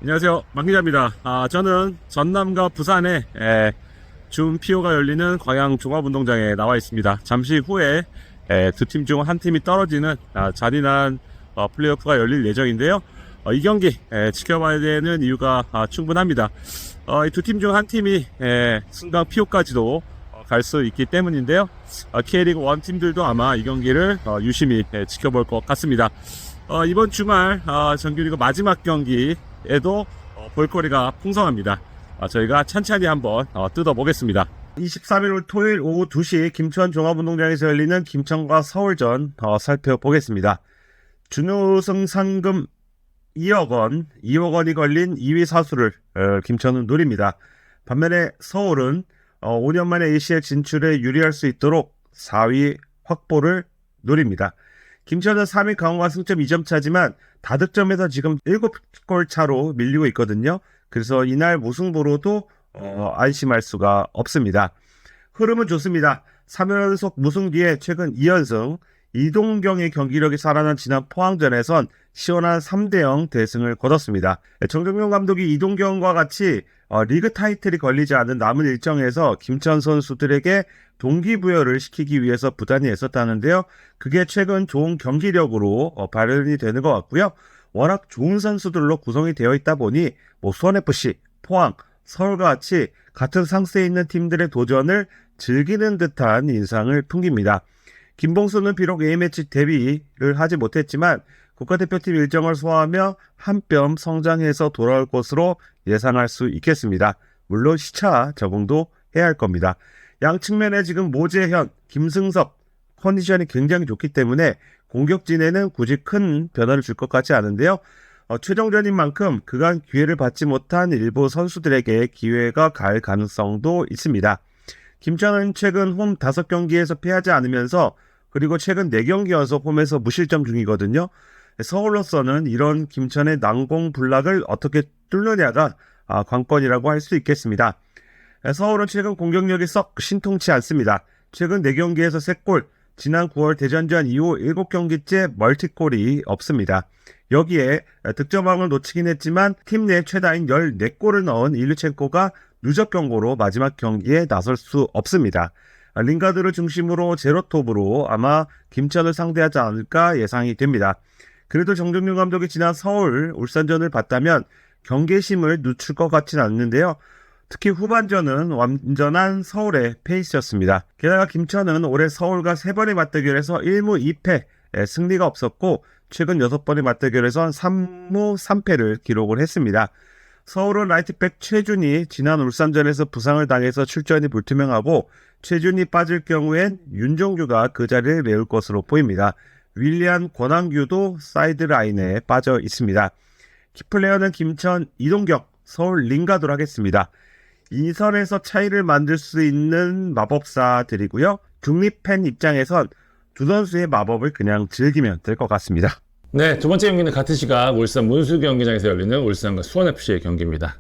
안녕하세요, 만 기자입니다. 저는 전남과 부산에 준 피오가 열리는 광양 종합운동장에 나와 있습니다. 잠시 후에 두 팀 중 한 팀이 떨어지는 잔인한 플레이오프가 열릴 예정인데요. 이 경기 지켜봐야 되는 이유가 충분합니다. 이 두 팀 중 한 팀이 승강 피오까지도 갈 수 있기 때문인데요. K리그 1 팀들도 아마 이 경기를 유심히 지켜볼 것 같습니다. 이번 주말 정규리그 마지막 경기에도 볼거리가 풍성합니다. 저희가 찬찬히 한번 뜯어보겠습니다. 23일 토요일 오후 2시 김천 종합운동장에서 열리는 김천과 서울전 살펴보겠습니다. 준우승 상금 2억 원이 걸린 2위 사수를 김천은 노립니다. 반면에 서울은 5년 만에 ACL 진출에 유리할 수 있도록 4위 확보를 노립니다. 김천은 3위 강원과 승점 2점 차지만 다득점에서 지금 7골 차로 밀리고 있거든요. 그래서 이날 무승부로도 안심할 수가 없습니다. 흐름은 좋습니다. 3연속 무승 뒤에 최근 2연승, 이동경의 경기력이 살아난 지난 포항전에선 시원한 3대0 대승을 거뒀습니다. 정정용 감독이 이동경과 같이 리그 타이틀이 걸리지 않은 남은 일정에서 김천 선수들에게 동기부여를 시키기 위해서 부단히 애썼다는데요. 그게 최근 좋은 경기력으로 발현이 되는 것 같고요. 워낙 좋은 선수들로 구성이 되어 있다 보니 수원FC, 포항, 서울과 같이 같은 상세에 있는 팀들의 도전을 즐기는 듯한 인상을 풍깁니다. 김봉수는 비록 A매치 데뷔를 하지 못했지만 국가대표팀 일정을 소화하며 한 뼘 성장해서 돌아올 것으로 예상할 수 있겠습니다. 물론 시차 적응도 해야 할 겁니다. 양 측면에 지금 모재현, 김승섭 컨디션이 굉장히 좋기 때문에 공격진에는 굳이 큰 변화를 줄 것 같지 않은데요. 최종전인 만큼 그간 기회를 받지 못한 일부 선수들에게 기회가 갈 가능성도 있습니다. 김천은 최근 홈 5경기에서 패하지 않으면서 그리고 최근 4경기 연속 홈에서 무실점 중이거든요. 서울로서는 이런 김천의 난공불락을 어떻게 뚫느냐가 관건이라고 할 수 있겠습니다. 서울은 최근 공격력이 썩 신통치 않습니다. 최근 4경기에서 3골, 지난 9월 대전전 이후 7경기째 멀티골이 없습니다. 여기에 득점왕을 놓치긴 했지만 팀 내 최다인 14골을 넣은 일류첸코가 누적 경고로 마지막 경기에 나설 수 없습니다. 링가드를 중심으로 제로톱으로 아마 김천을 상대하지 않을까 예상이 됩니다. 그래도 정정용 감독이 지난 서울, 울산전을 봤다면 경계심을 늦출 것 같지는 않는데요. 특히 후반전은 완전한 서울의 페이스였습니다. 게다가 김천은 올해 서울과 3번의 맞대결에서 1무 2패, 승리가 없었고 최근 6번의 맞대결에선 3무 3패를 기록을 했습니다. 서울은 라이트백 최준이 지난 울산전에서 부상을 당해서 출전이 불투명하고 최준이 빠질 경우엔 윤종규가 그 자리를 메울 것으로 보입니다. 윌리안 권한규도 사이드라인에 빠져 있습니다. 키플레이어는 김천 이동경, 서울 링가드로 하겠습니다. 이 선에서 차이를 만들 수 있는 마법사들이고요. 중립팬 입장에선 두 선수의 마법을 그냥 즐기면 될 것 같습니다. 네, 두 번째 경기는 같은 시각 울산 문수 경기장에서 열리는 울산과 수원FC의 경기입니다.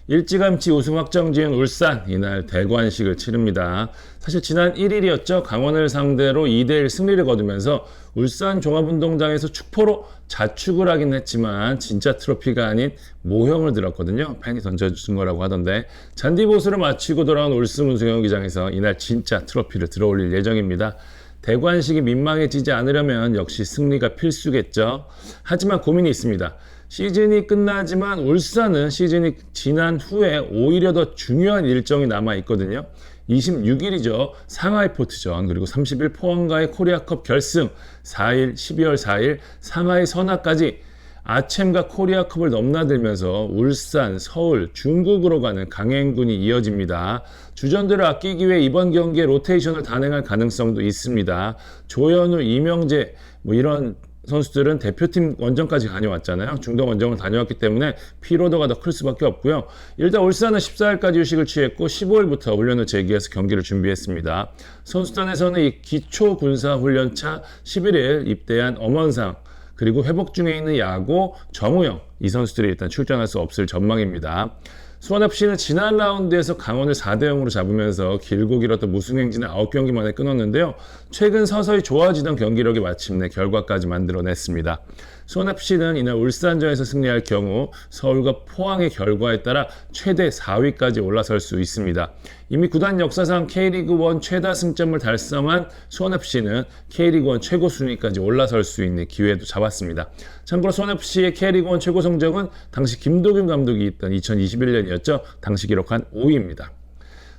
일찌감치 우승 확정 지은 울산, 이날 대관식을 치릅니다. 사실 지난 1일이었죠. 강원을 상대로 2대1 승리를 거두면서 울산 종합운동장에서 축포로 자축을 하긴 했지만 진짜 트로피가 아닌 모형을 들었거든요. 팬이 던져준 거라고 하던데 잔디보수를 마치고 돌아온 울산 문수 경기장에서 이날 진짜 트로피를 들어올릴 예정입니다. 대관식이 민망해지지 않으려면 역시 승리가 필수겠죠. 하지만 고민이 있습니다. 시즌이 끝나지만 울산은 시즌이 지난 후에 오히려 더 중요한 일정이 남아있거든요. 26일이죠. 상하이 포트전, 그리고 30일 포항과의 코리아컵 결승, 4일 12월 4일 상하이 선화까지 아챔과 코리아컵을 넘나들면서 울산, 서울, 중국으로 가는 강행군이 이어집니다. 주전들을 아끼기 위해 이번 경기에 로테이션을 단행할 가능성도 있습니다. 조현우, 이명재 이런 선수들은 대표팀 원정까지 다녀왔잖아요. 중동 원정을 다녀왔기 때문에 피로도가 더 클 수밖에 없고요. 일단 울산은 14일까지 휴식을 취했고 15일부터 훈련을 재개해서 경기를 준비했습니다. 선수단에서는 이 기초군사훈련차 11일 입대한 엄원상, 그리고 회복 중에 있는 야고, 정우영, 이 선수들이 일단 출전할 수 없을 전망입니다. 수원FC는 지난 라운드에서 강원을 4대0으로 잡으면서 길고 길었던 무승 행진을 9경기 만에 끊었는데요. 최근 서서히 좋아지던 경기력이 마침내 결과까지 만들어냈습니다. 수원FC는 이날 울산전에서 승리할 경우 서울과 포항의 결과에 따라 최대 4위까지 올라설 수 있습니다. 이미 구단 역사상 K리그1 최다 승점을 달성한 수원FC는 K리그1 최고 순위까지 올라설 수 있는 기회도 잡았습니다. 참고로 수원FC의 K리그1 최고 성적은 당시 김도균 감독이 있던 2021년이었죠. 당시 기록한 5위입니다.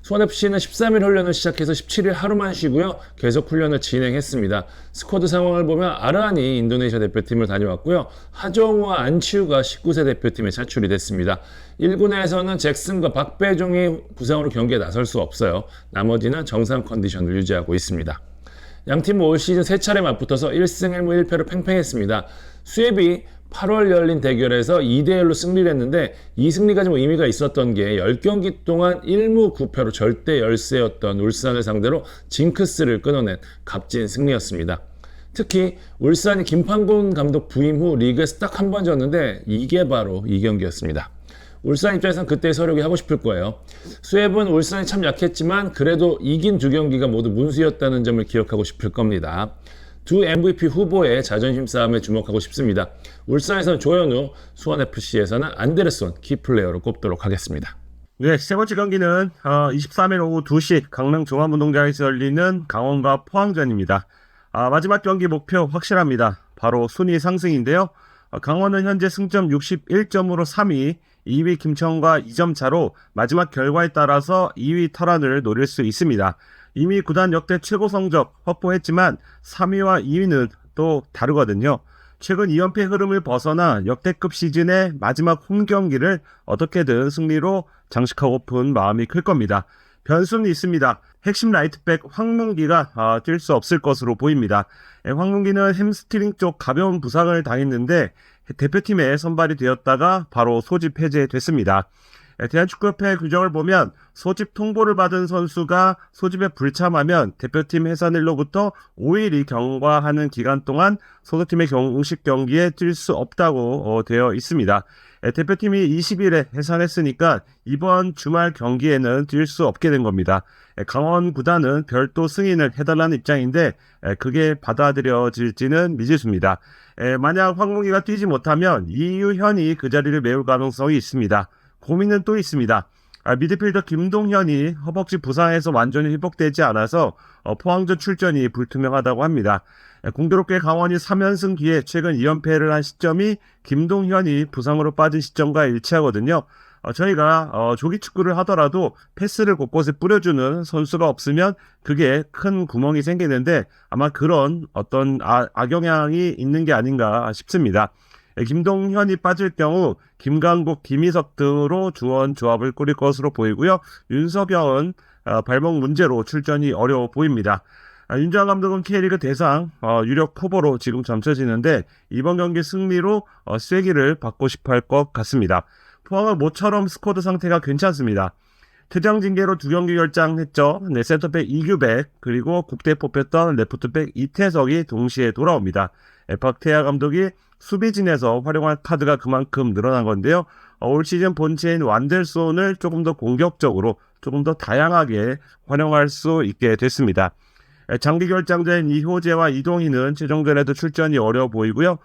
수원FC는 13일 훈련을 시작해서 17일 하루만 쉬고요. 계속 훈련을 진행했습니다. 스쿼드 상황을 보면 아르한이 인도네시아 대표팀을 다녀왔고요. 하정우와 안치우가 19세 대표팀에 차출이 됐습니다. 1군에서는 잭슨과 박배종이 부상으로 경기에 나설 수 없어요. 나머지는 정상 컨디션을 유지하고 있습니다. 양팀은 올 시즌 3차례 맞붙어서 1승 1무 1패로 팽팽했습니다. 수협이 8월 열린 대결에서 2대1로 승리를 했는데 이 승리가 좀 의미가 있었던 게 10경기 동안 1무 9패로 절대 열세였던 울산을 상대로 징크스를 끊어낸 값진 승리였습니다. 특히 울산이 김판곤 감독 부임 후 리그에서 딱 한 번 졌는데 이게 바로 이 경기였습니다. 울산 입장에서는 그때의 서력이 하고 싶을 거예요. 수협은 울산이 참 약했지만 그래도 이긴 2경기가 모두 문수였다는 점을 기억하고 싶을 겁니다. 두 MVP 후보의 자존심 싸움에 주목하고 싶습니다. 울산에서는 조현우, 수원FC에서는 안데르손 키플레이어로 꼽도록 하겠습니다. 네, 세 번째 경기는 23일 오후 2시 강릉 종합운동장에서 열리는 강원과 포항전입니다. 마지막 경기 목표 확실합니다. 바로 순위 상승인데요. 강원은 현재 승점 61점으로 3위, 2위 김천과 2점 차로 마지막 결과에 따라서 2위 탈환을 노릴 수 있습니다. 이미 구단 역대 최고 성적 확보했지만 3위와 2위는 또 다르거든요. 최근 2연패 흐름을 벗어나 역대급 시즌의 마지막 홈 경기를 어떻게든 승리로 장식하고픈 마음이 클 겁니다. 변수는 있습니다. 핵심 라이트백 황문기가 뛸 수 없을 것으로 보입니다. 황문기는 햄스트링 쪽 가벼운 부상을 당했는데 대표팀에 선발이 되었다가 바로 소집 해제됐습니다. 대한축구협회 규정을 보면 소집 통보를 받은 선수가 소집에 불참하면 대표팀 해산일로부터 5일이 경과하는 기간 동안 소속팀의 공식 경기에 뛸 수 없다고 되어 있습니다. 대표팀이 20일에 해산했으니까 이번 주말 경기에는 뛸 수 없게 된 겁니다. 강원 구단은 별도 승인을 해달라는 입장인데 그게 받아들여질지는 미지수입니다. 만약 황문기가 뛰지 못하면 이유현이 그 자리를 메울 가능성이 있습니다. 고민은 또 있습니다. 미드필더 김동현이 허벅지 부상에서 완전히 회복되지 않아서 포항전 출전이 불투명하다고 합니다. 공교롭게 강원이 3연승 뒤에 최근 2연패를 한 시점이 김동현이 부상으로 빠진 시점과 일치하거든요. 저희가 조기축구를 하더라도 패스를 곳곳에 뿌려주는 선수가 없으면 그게 큰 구멍이 생기는데 아마 그런 어떤 악영향이 있는 게 아닌가 싶습니다. 김동현이 빠질 경우 김강국, 김희석 등으로 주원 조합을 꾸릴 것으로 보이고요. 윤석영은 발목 문제로 출전이 어려워 보입니다. 윤정환 감독은 K리그 대상 유력 후보로 지금 점쳐지는데 이번 경기 승리로 쐐기를 받고 싶어 할 것 같습니다. 포항은 모처럼 스쿼드 상태가 괜찮습니다. 퇴장 징계로 2경기 결장했죠. 센터백 이규백 그리고 국대에 뽑혔던 레프트백 이태석이 동시에 돌아옵니다. 박태하 감독이 수비진에서 활용할 카드가 그만큼 늘어난 건데요. 올 시즌 본체인 완델손을 조금 더 공격적으로 조금 더 다양하게 활용할 수 있게 됐습니다. 장기 결장된 이호재와 이동희는 최종전에도 출전이 어려워 보이고요.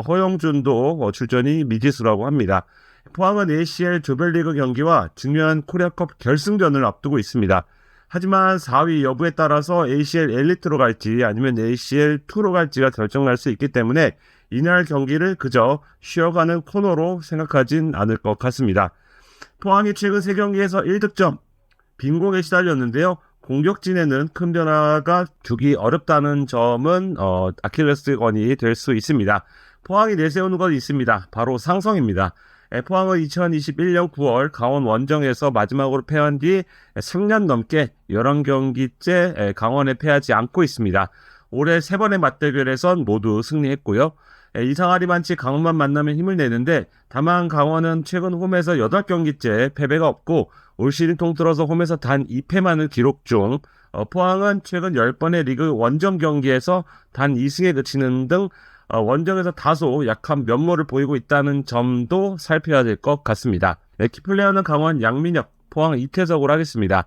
허영준도 출전이 미지수라고 합니다. 포항은 ACL 조별리그 경기와 중요한 코리아컵 결승전을 앞두고 있습니다. 하지만 4위 여부에 따라서 ACL 엘리트로 갈지 아니면 ACL2로 갈지가 결정날 수 있기 때문에 이날 경기를 그저 쉬어가는 코너로 생각하진 않을 것 같습니다. 포항이 최근 3경기에서 1득점, 빈공에 시달렸는데요. 공격진에는 큰 변화가 주기 어렵다는 점은 아킬레스건이 될 수 있습니다. 포항이 내세우는 것이 있습니다. 바로 상성입니다. 포항은 2021년 9월 강원 원정에서 마지막으로 패한 뒤 3년 넘게 11경기째 강원에 패하지 않고 있습니다. 올해 3번의 맞대결에선 모두 승리했고요. 이상하리 많지 강원만 만나면 힘을 내는데 다만 강원은 최근 홈에서 8경기째 패배가 없고 올 시즌 통틀어서 홈에서 단 2패만을 기록 중 포항은 최근 10번의 리그 원정 경기에서 단 2승에 그치는 등 원정에서 다소 약한 면모를 보이고 있다는 점도 살펴야 될 것 같습니다. 키플레이어는 강원 양민혁, 포항 이태석으로 하겠습니다.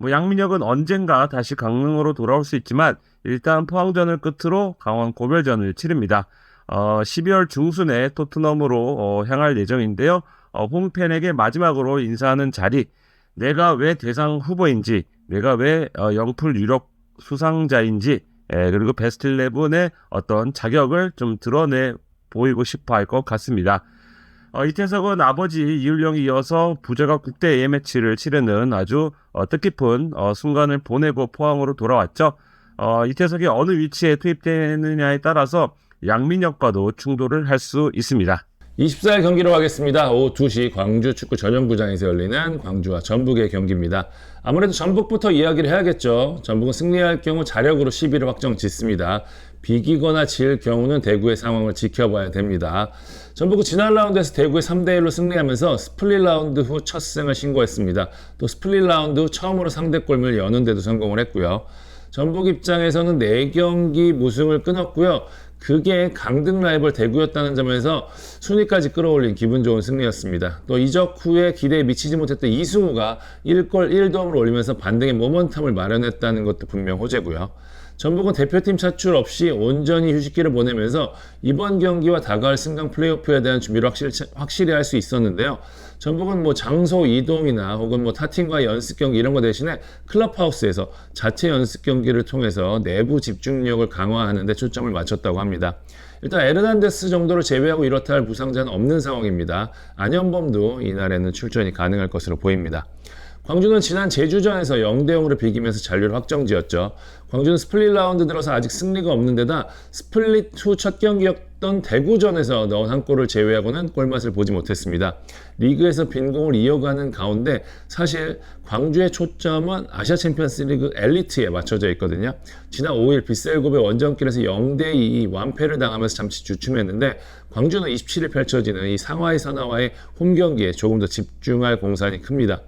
양민혁은 언젠가 다시 강릉으로 돌아올 수 있지만 일단 포항전을 끝으로 강원 고별전을 치릅니다. 12월 중순에 토트넘으로 향할 예정인데요. 홈팬에게 마지막으로 인사하는 자리, 내가 왜 대상 후보인지, 내가 왜 영풀 유럽 수상자인지, 그리고 베스트 11의 어떤 자격을 좀 드러내 보이고 싶어 할 것 같습니다. 이태석은 아버지 이율령이 이어서 부자가 국대 A매치를 치르는 아주 뜻깊은 순간을 보내고 포항으로 돌아왔죠. 이태석이 어느 위치에 투입되느냐에 따라서 양민혁과도 충돌을 할 수 있습니다. 24일 경기로 가겠습니다. 오후 2시 광주 축구 전용구장에서 열리는 광주와 전북의 경기입니다. 아무래도 전북부터 이야기를 해야겠죠. 전북은 승리할 경우 자력으로 10위를 확정 짓습니다. 비기거나 질 경우는 대구의 상황을 지켜봐야 됩니다. 전북은 지난 라운드에서 대구에 3대1로 승리하면서 스플릿 라운드 후 첫 승을 신고했습니다. 또 스플릿 라운드 후 처음으로 상대골문을 여는 데도 성공을 했고요. 전북 입장에서는 4경기 무승을 끊었고요. 그게 강등 라이벌 대구였다는 점에서 순위까지 끌어올린 기분 좋은 승리였습니다. 또 이적 후에 기대에 미치지 못했던 이승우가 1골 1도움을 올리면서 반등의 모먼텀을 마련했다는 것도 분명 호재고요. 전북은 대표팀 차출 없이 온전히 휴식기를 보내면서 이번 경기와 다가올 승강 플레이오프에 대한 준비를 확실히 할 수 있었는데요. 전북은 장소 이동이나 혹은 타팀과의 연습 경기 이런 거 대신에 클럽하우스에서 자체 연습 경기를 통해서 내부 집중력을 강화하는 데 초점을 맞췄다고 합니다. 일단 에르난데스 정도를 제외하고 이렇다 할 부상자는 없는 상황입니다. 안현범도 이날에는 출전이 가능할 것으로 보입니다. 광주는 지난 제주전에서 0대0으로 비기면서 잔류를 확정지었죠. 광주는 스플릿 라운드 들어서 아직 승리가 없는 데다 스플릿 후 첫 경기였던 대구전에서 넣은 한 골을 제외하고는 골맛을 보지 못했습니다. 리그에서 빈공을 이어가는 가운데 사실 광주의 초점은 아시아 챔피언스 리그 엘리트에 맞춰져 있거든요. 지난 5일 빗셀곱의 원정길에서 0대2 완패를 당하면서 잠시 주춤했는데 광주는 27일 펼쳐지는 이 상하이 선화와의 홈경기에 조금 더 집중할 공산이 큽니다.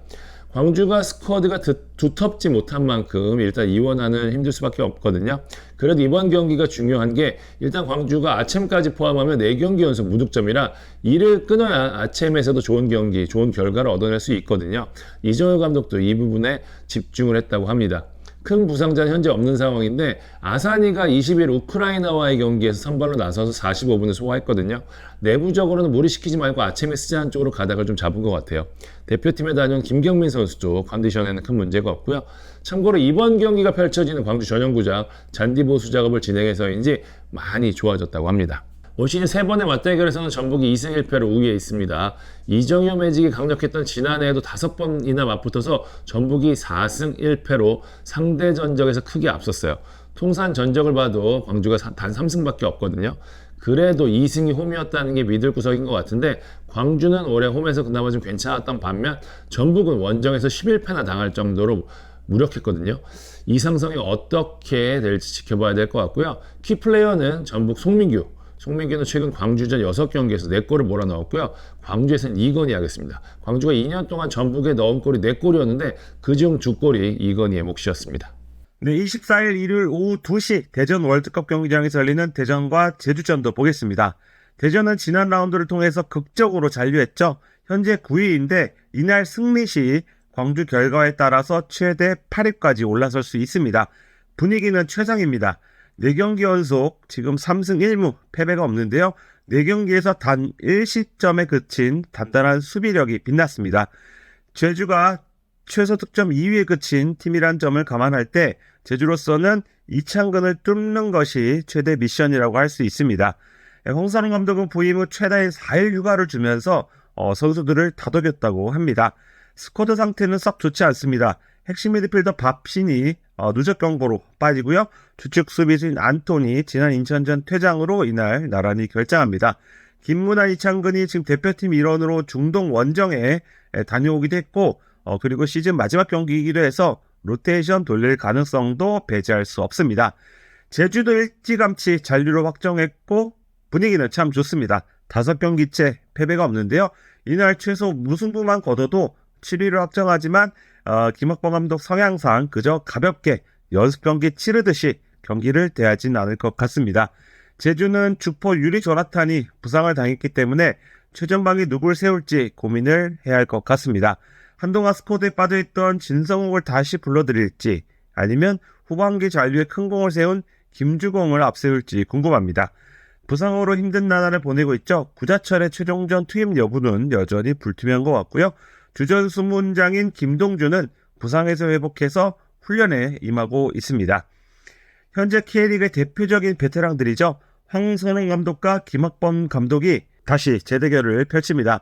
광주가 스쿼드가 두텁지 못한 만큼 일단 이원하는 힘들 수밖에 없거든요. 그래도 이번 경기가 중요한 게 일단 광주가 아챔까지 포함하면 4경기 연속 무득점이라 이를 끊어야 아챔에서도 좋은 경기, 좋은 결과를 얻어낼 수 있거든요. 이정효 감독도 이 부분에 집중을 했다고 합니다. 큰 부상자는 현재 없는 상황인데 아사니가 20일 우크라이나와의 경기에서 선발로 나서서 45분을 소화했거든요. 내부적으로는 무리시키지 말고 아침에 쓰자는 쪽으로 가닥을 좀 잡은 것 같아요. 대표팀에 다녀온 김경민 선수도 컨디션에는 큰 문제가 없고요. 참고로 이번 경기가 펼쳐지는 광주 전용구장 잔디 보수 작업을 진행해서인지 많이 좋아졌다고 합니다. 올 시즌 3번의 맞대결에서는 전북이 2승 1패로 우위에 있습니다. 이정효 매직이 강력했던 지난해에도 5번이나 맞붙어서 전북이 4승 1패로 상대 전적에서 크게 앞섰어요. 통산 전적을 봐도 광주가 단 3승밖에 없거든요. 그래도 2승이 홈이었다는 게 믿을 구석인 것 같은데 광주는 올해 홈에서 그나마 좀 괜찮았던 반면 전북은 원정에서 11패나 당할 정도로 무력했거든요. 이 상성이 어떻게 될지 지켜봐야 될 것 같고요. 키플레이어는 전북 송민규는 최근 광주전 6경기에서 4골을 몰아넣었고요. 광주에서는 이건희 하겠습니다. 광주가 2년 동안 전북에 넣은 골이 4골이었는데 그중 2골이 이건희의 몫이었습니다. 네, 24일 일요일 오후 2시 대전 월드컵 경기장에서 열리는 대전과 제주전도 보겠습니다. 대전은 지난 라운드를 통해서 극적으로 잔류했죠. 현재 9위인데 이날 승리 시 광주 결과에 따라서 최대 8위까지 올라설 수 있습니다. 분위기는 최상입니다. 4경기 연속 지금 3승 1무 패배가 없는데요. 4경기에서 단 1실점에 그친 단단한 수비력이 빛났습니다. 제주가 최소 득점 2위에 그친 팀이란 점을 감안할 때 제주로서는 이창근을 뚫는 것이 최대 미션이라고 할 수 있습니다. 홍선홍 감독은 부임 후 최다의 4일 휴가를 주면서 선수들을 다독였다고 합니다. 스쿼드 상태는 썩 좋지 않습니다. 핵심 미드필더 밥신이 누적 경고로 빠지고요. 주축 수비수인 안토니 지난 인천전 퇴장으로 이날 나란히 결장합니다. 김문환, 이창근이 지금 대표팀 일원으로 중동 원정에 다녀오기도 했고 그리고 시즌 마지막 경기이기도 해서 로테이션 돌릴 가능성도 배제할 수 없습니다. 제주도 일찌감치 잔류를 확정했고 분위기는 참 좋습니다. 5경기째 패배가 없는데요. 이날 최소 무승부만 거둬도 7위를 확정하지만 김학범 감독 성향상 그저 가볍게 연습 경기 치르듯이 경기를 대하진 않을 것 같습니다. 제주는 주포 유리 조나탄이 부상을 당했기 때문에 최전방에 누굴 세울지 고민을 해야 할 것 같습니다. 한동안 스쿼드에 빠져있던 진성욱을 다시 불러들일지 아니면 후반기 잔류에 큰 공을 세운 김주공을 앞세울지 궁금합니다. 부상으로 힘든 나날을 보내고 있죠. 구자철의 최종전 투입 여부는 여전히 불투명한 것 같고요. 주전 수문장인 김동주는 부상에서 회복해서 훈련에 임하고 있습니다. 현재 K리그의 대표적인 베테랑들이죠. 황선홍 감독과 김학범 감독이 다시 재대결을 펼칩니다.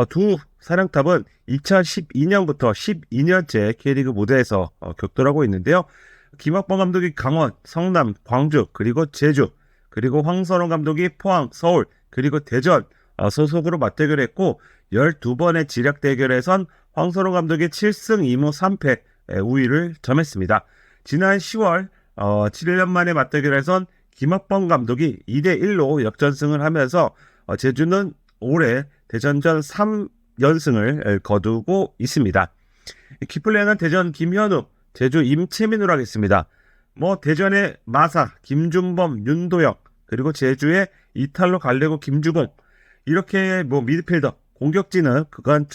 두 사령탑은 2012년부터 12년째 K리그 무대에서 격돌하고 있는데요. 김학범 감독이 강원, 성남, 광주, 그리고 제주, 그리고 황선홍 감독이 포항, 서울, 그리고 대전 소속으로 맞대결했고 12번의 지략 대결에선 황선홍 감독이 7승 2무 3패 우위를 점했습니다. 지난 10월 7년 만에 맞대결에선 김학범 감독이 2대1로 역전승을 하면서 제주는 올해 대전전 3연승을 거두고 있습니다. 키플레이는 대전 김현우, 제주 임채민으로 하겠습니다. 대전의 마사, 김준범, 윤도혁, 그리고 제주의 이탈로 갈래고 김주공, 이렇게 미드필더, 공격진은 그간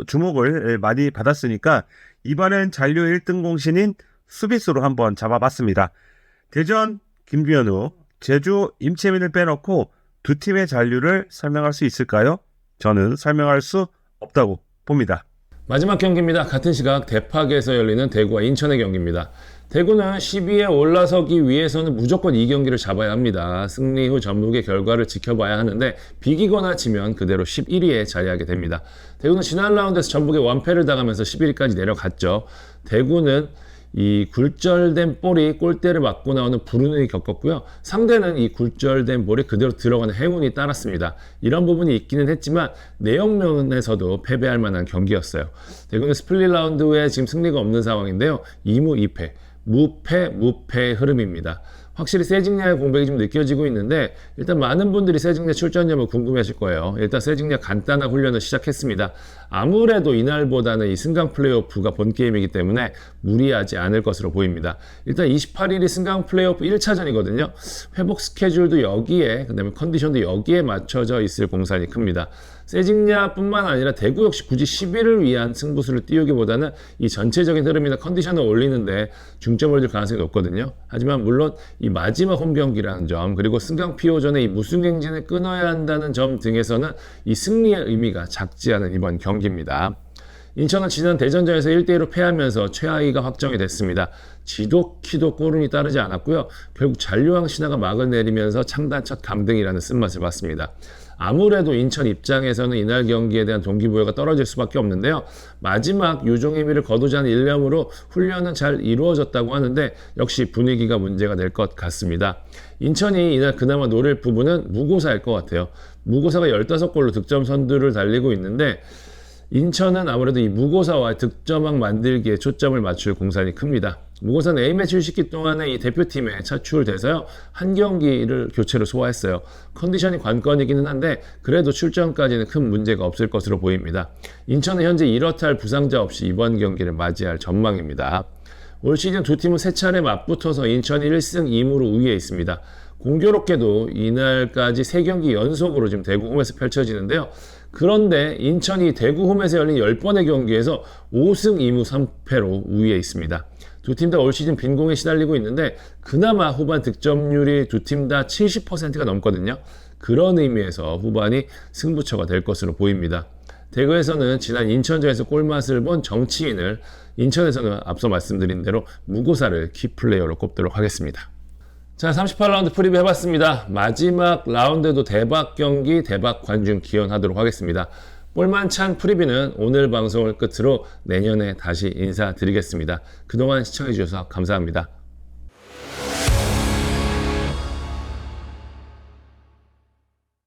주목을 많이 받았으니까 이번엔 잔류 1등 공신인 수비수로 한번 잡아봤습니다. 대전 김현우, 제주 임채민을 빼놓고 두 팀의 잔류를 설명할 수 있을까요? 저는 설명할 수 없다고 봅니다. 마지막 경기입니다. 같은 시각 대팍에서 열리는 대구와 인천의 경기입니다. 대구는 10위에 올라서기 위해서는 무조건 이 경기를 잡아야 합니다. 승리 후 전북의 결과를 지켜봐야 하는데 비기거나 지면 그대로 11위에 자리하게 됩니다. 대구는 지난 라운드에서 전북에 완패를 당하면서 11위까지 내려갔죠. 대구는 이 굴절된 볼이 골대를 맞고 나오는 불운을 겪었고요. 상대는 이 굴절된 볼이 그대로 들어가는 행운이 따랐습니다. 이런 부분이 있기는 했지만 내용면에서도 패배할 만한 경기였어요. 대구는 스플릿 라운드 후에 지금 승리가 없는 상황인데요. 2무 2패, 무패의 흐름입니다. 확실히 세징야의 공백이 좀 느껴지고 있는데 일단 많은 분들이 세징야 출전 여부 궁금해하실 거예요. 일단 세징야 간단한 훈련을 시작했습니다. 아무래도 이날보다는 이 승강 플레이오프가 본 게임이기 때문에 무리하지 않을 것으로 보입니다. 일단 28일이 승강 플레이오프 1차전이거든요. 회복 스케줄도 여기에, 그다음에 컨디션도 여기에 맞춰져 있을 공산이 큽니다. 세징야뿐만 아니라 대구 역시 굳이 10위를 위한 승부수를 띄우기보다는 이 전체적인 흐름이나 컨디션을 올리는데 중점을 둘 가능성이 높거든요. 하지만 물론 이 마지막 홈경기라는 점, 그리고 승강 피오전의 이 무승 행진을 끊어야 한다는 점 등에서는 이 승리의 의미가 작지 않은 이번 경기입니다. 인천은 지난 대전전에서 1대1로 패하면서 최하위가 확정이 됐습니다. 지독히도 꼬름이 따르지 않았고요. 결국 잔류왕 신화가 막을 내리면서 창단 첫 감등이라는 쓴맛을 봤습니다. 아무래도 인천 입장에서는 이날 경기에 대한 동기부여가 떨어질 수밖에 없는데요. 마지막 유종의미를 거두자는 일념으로 훈련은 잘 이루어졌다고 하는데 역시 분위기가 문제가 될 것 같습니다. 인천이 이날 그나마 노릴 부분은 무고사일 것 같아요. 무고사가 15골로 득점 선두를 달리고 있는데 인천은 아무래도 이 무고사와 득점왕 만들기에 초점을 맞출 공산이 큽니다. 무고사는 A매치 휴식기 동안에 이 대표팀에 차출돼서요. 한 경기를 교체로 소화했어요. 컨디션이 관건이기는 한데 그래도 출전까지는 큰 문제가 없을 것으로 보입니다. 인천은 현재 이렇다 할 부상자 없이 이번 경기를 맞이할 전망입니다. 올 시즌 두 팀은 세 차례 맞붙어서 인천이 1승 2무로 우위에 있습니다. 공교롭게도 이날까지 3경기 연속으로 지금 대구 홈에서 펼쳐지는데요. 그런데 인천이 대구 홈에서 열린 10번의 경기에서 5승 2무 3패로 우위에 있습니다. 두 팀 다 올 시즌 빈공에 시달리고 있는데 그나마 후반 득점률이 두 팀 다 70%가 넘거든요. 그런 의미에서 후반이 승부처가 될 것으로 보입니다. 대구에서는 지난 인천전에서 골맛을 본 정치인을, 인천에서는 앞서 말씀드린 대로 무고사를 키플레이어로 꼽도록 하겠습니다. 자, 38라운드 프리뷰 해봤습니다. 마지막 라운드도 대박 경기, 대박 관중 기원하도록 하겠습니다. 볼만찬 프리뷰는 오늘 방송을 끝으로 내년에 다시 인사드리겠습니다. 그동안 시청해주셔서 감사합니다.